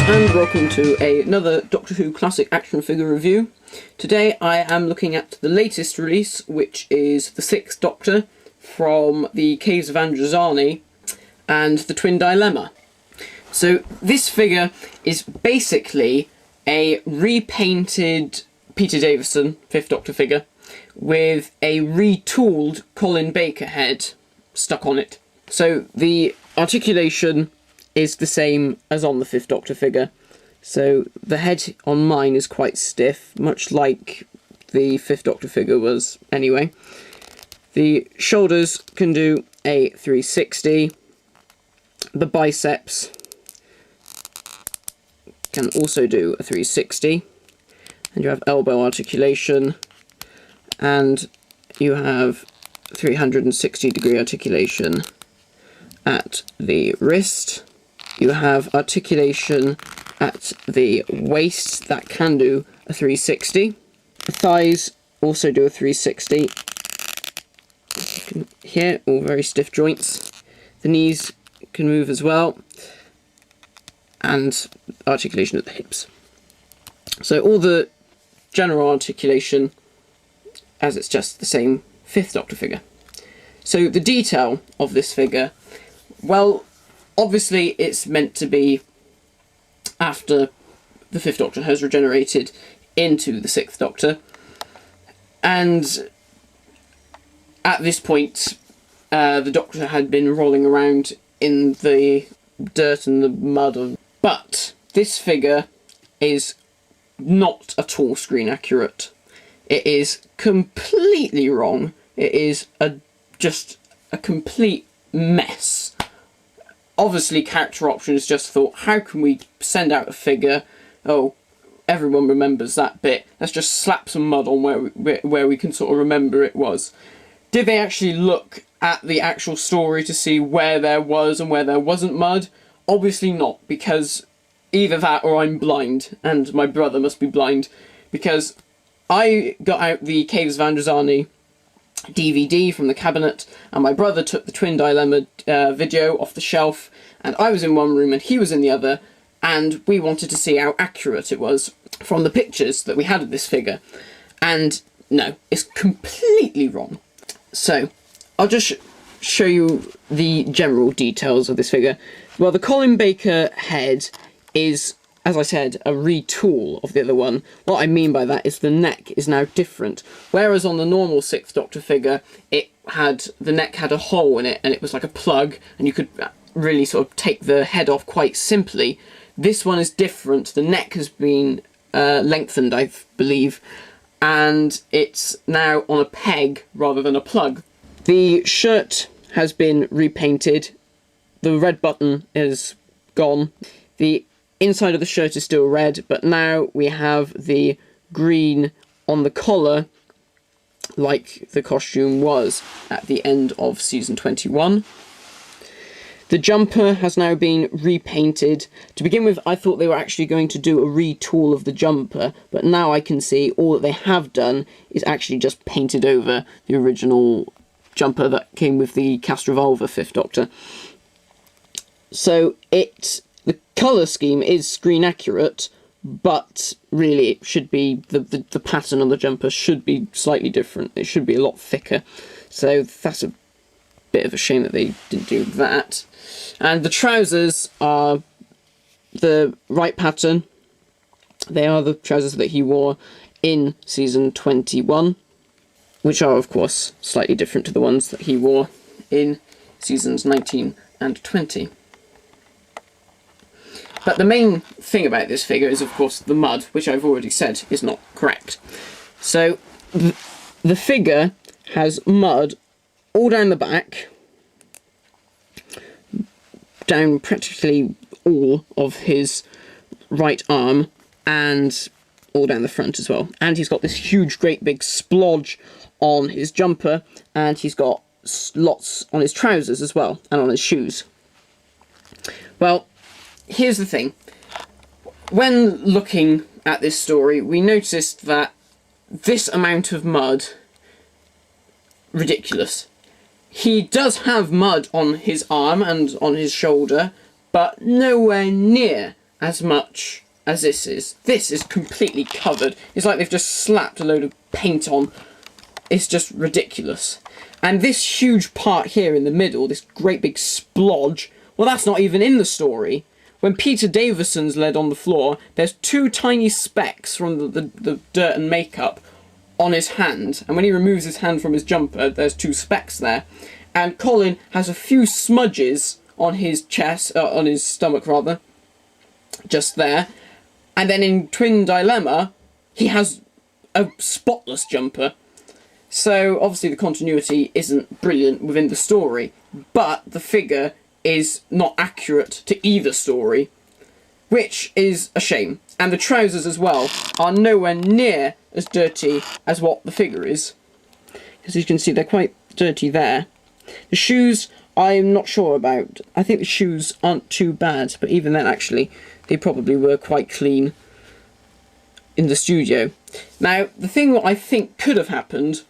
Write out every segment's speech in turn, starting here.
and welcome to another Doctor Who classic action figure review. Today I am looking at the latest release, which is the 6th Doctor from the Caves of Androzani and the Twin Dilemma. So this figure is basically a repainted Peter Davison 5th Doctor figure with a retooled Colin Baker head stuck on it. So the articulation is the same as on the 5th Doctor figure. So the head on mine is quite stiff, much like the 5th Doctor figure was anyway. The shoulders can do a 360. The biceps can also do a 360. And you have elbow articulation. And you have 360-degree articulation at the wrist. You have articulation at the waist that can do a 360. The thighs also do a 360. Here, all very stiff joints. The knees can move as well. And articulation at the hips. So all the general articulation as it's just the same 5th Doctor figure. So the detail of this figure, well, obviously it's meant to be after the 5th Doctor has regenerated into the 6th Doctor, and at this point the Doctor had been rolling around in the dirt and the mud. But this figure is not at all screen accurate. It is completely wrong. It is just a complete mess. Obviously, Character Options just thought, how can we send out a figure? Oh, everyone remembers that bit. Let's just slap some mud on where we can sort of remember it was. Did they actually look at the actual story to see where there was and where there wasn't mud? Obviously not, because either that or I'm blind, and my brother must be blind, because I got out the Caves of Androzani DVD from the cabinet, and my brother took the Twin Dilemma video off the shelf, and I was in one room and he was in the other, and we wanted to see how accurate it was from the pictures that we had of this figure. And no, it's completely wrong. So I'll just show you the general details of this figure. Well, the Colin Baker head is, as I said, a retool of the other one. What I mean by that is the neck is now different. Whereas on the normal 6th Doctor figure, the neck had a hole in it, and it was like a plug, and you could really sort of take the head off quite simply. This one is different. The neck has been lengthened, I believe, and it's now on a peg rather than a plug. The shirt has been repainted. The red button is gone. The inside of the shirt is still red, but now we have the green on the collar, like the costume was at the end of season 21. The jumper has now been repainted. To begin with, I thought they were actually going to do a retool of the jumper, but now I can see all that they have done is actually just painted over the original jumper that came with the Cast Revolver 5th Doctor. So the colour scheme is screen accurate, but really it should be, the pattern on the jumper should be slightly different. It should be a lot thicker. So that's a bit of a shame that they didn't do that. And the trousers are the right pattern. They are the trousers that he wore in season 21, which are of course slightly different to the ones that he wore in seasons 19 and 20. But the main thing about this figure is, of course, the mud, which I've already said is not correct. So the figure has mud all down the back, down practically all of his right arm, and all down the front as well. And he's got this huge, great big splodge on his jumper, and he's got lots on his trousers as well, and on his shoes. Well, here's the thing. When looking at this story, we noticed that this amount of mud, ridiculous. He does have mud on his arm and on his shoulder, but nowhere near as much as this is. This is completely covered. It's like they've just slapped a load of paint on. It's just ridiculous. And this huge part here in the middle, this great big splodge, well, that's not even in the story. When Peter Davison's led on the floor, there's 2 tiny specks from the dirt and makeup on his hand. And when he removes his hand from his jumper, there's 2 specks there. And Colin has a few smudges on his chest, on his stomach rather, just there. And then in Twin Dilemma, he has a spotless jumper. So obviously the continuity isn't brilliant within the story, but the figure is not accurate to either story, which is a shame. And the trousers as well are nowhere near as dirty as what the figure is. As you can see, they're quite dirty there. The shoes, I'm not sure about. I think the shoes aren't too bad, but even then actually, they probably were quite clean in the studio. Now, the thing that I think could have happened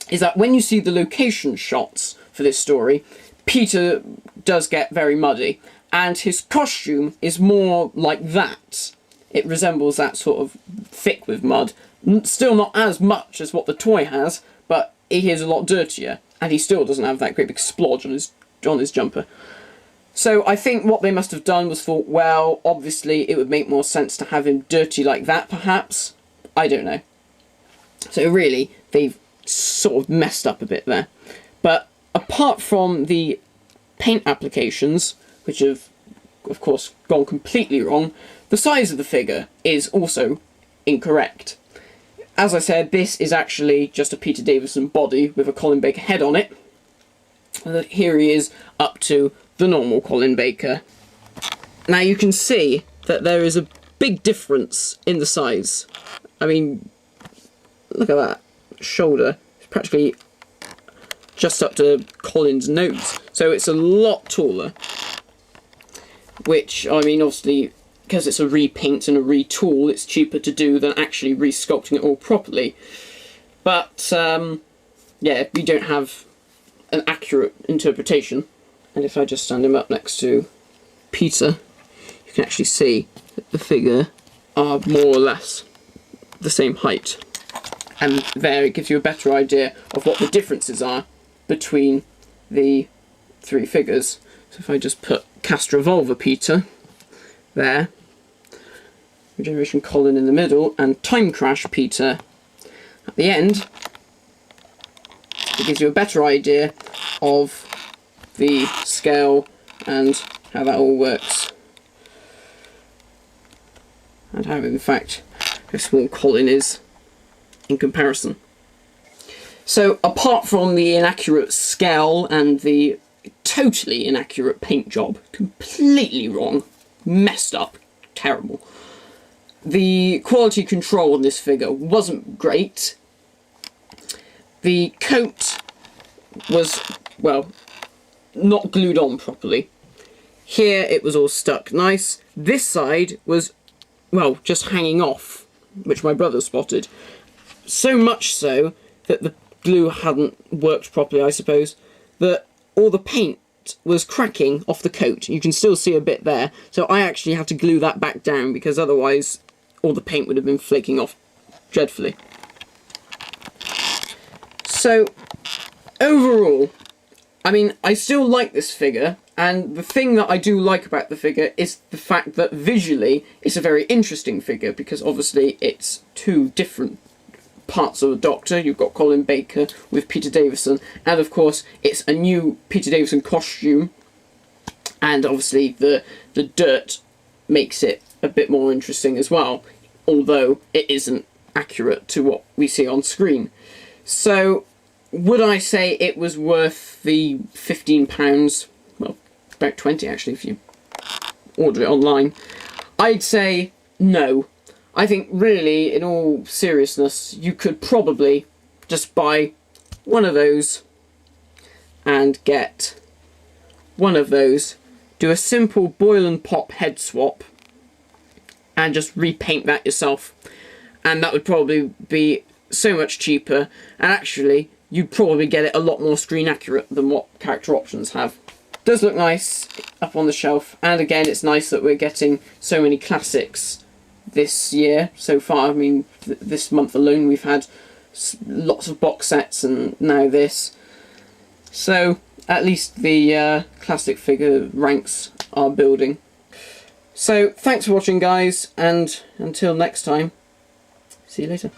is that when you see the location shots for this story, Peter does get very muddy, and his costume is more like that. It resembles that sort of thick with mud. Still not as much as what the toy has, but he is a lot dirtier, and he still doesn't have that great big splodge on his jumper. So I think what they must have done was thought, well, obviously it would make more sense to have him dirty like that, perhaps. I don't know. So really, they've sort of messed up a bit there. But apart from the paint applications, which have, of course, gone completely wrong, the size of the figure is also incorrect. As I said, this is actually just a Peter Davison body with a Colin Baker head on it. And here he is up to the normal Colin Baker. Now you can see that there is a big difference in the size. I mean, look at that shoulder. It's practically just up to Colin's nose. So it's a lot taller. Which, I mean, obviously, because it's a repaint and a retool, it's cheaper to do than actually resculpting it all properly. But, yeah, we don't have an accurate interpretation. And if I just stand him up next to Peter, you can actually see that the figure are more or less the same height. And there it gives you a better idea of what the differences are between the 3 figures. So if I just put Cast Revolver Peter there, Regeneration Colin in the middle, and Time Crash Peter at the end, it gives you a better idea of the scale and how that all works. And how, in fact, how small Colin is in comparison. So, apart from the inaccurate scale and the totally inaccurate paint job, completely wrong, messed up, terrible, the quality control on this figure wasn't great. The coat was, well, not glued on properly. Here it was all stuck nice. This side was, well, just hanging off, which my brother spotted. So much so that the glue hadn't worked properly, I suppose, that all the paint was cracking off the coat. You can still see a bit there. So I actually had to glue that back down because otherwise all the paint would have been flaking off dreadfully. So overall, I mean, I still like this figure, and the thing that I do like about the figure is the fact that visually it's a very interesting figure, because obviously it's 2 different parts of the Doctor. You've got Colin Baker with Peter Davison, and of course it's a new Peter Davison costume, and obviously the dirt makes it a bit more interesting as well, although it isn't accurate to what we see on screen. So would I say it was worth the £15? Well, about 20 actually if you order it online. I'd say no. I think really, in all seriousness, you could probably just buy one of those and get one of those, do a simple boil and pop head swap, and just repaint that yourself. And that would probably be so much cheaper, and actually you'd probably get it a lot more screen accurate than what Character Options have. Does look nice up on the shelf, and again it's nice that we're getting so many classics this year so far. I mean, this month alone we've had lots of box sets and now this. So at least the classic figure ranks are building. So thanks for watching, guys, and until next time, see you later.